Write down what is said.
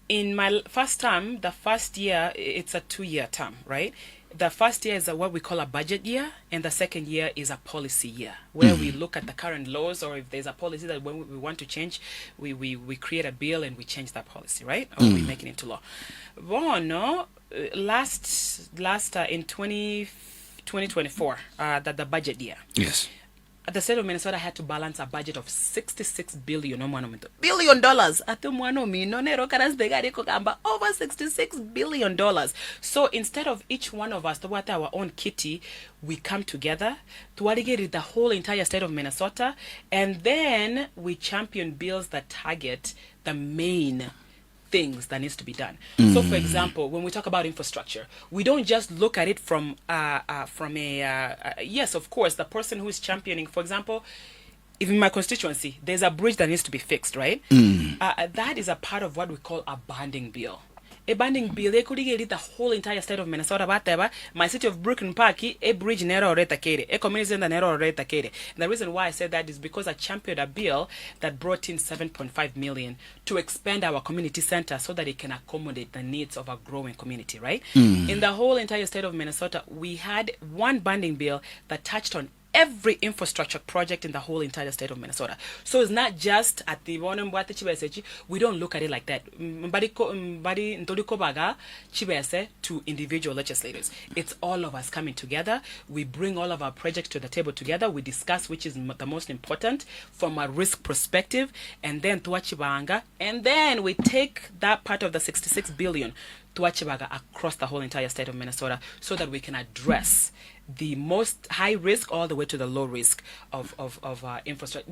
In my first term, the first year, it's a 2-year term, right? The first year is what we call a budget year, and the second year is a policy year, where we look at the current laws, or if there's a policy that when we want to change, we create a bill and we change that policy, right? Or we make it into law. Well, no, last in 2024, that the budget year. Yes. The state of Minnesota had to balance a budget of $66 billion. Billion dollars. Over $66 billion. So instead of each one of us to what our own kitty, we come together to aggregate the whole entire state of Minnesota, and then we champion bills that target the main things that needs to be done. So for example, when we talk about infrastructure, we don't just look at it from yes, of course, the person who is championing, for example, if in my constituency there's a bridge that needs to be fixed, right? That is a part of what we call a bonding bill. A bonding bill, they could get the whole entire state of Minnesota, whatever. My city of Brooklyn Park, a bridge nero reta kere, a community center nero reta kere. The reason why I said that is because I championed a bill that brought in 7.5 million to expand our community center so that it can accommodate the needs of a growing community, right? In the whole entire state of Minnesota, we had one bonding bill that touched on every infrastructure project in the whole entire state of Minnesota. So it's not just at the one. We don't look at it like that. To individual legislators. It's all of us coming together. We bring all of our projects to the table together. We discuss which is the most important from a risk perspective, and then we take that part of the 66 billion across the whole entire state of Minnesota so that we can address the most high risk all the way to the low risk of infrastructure.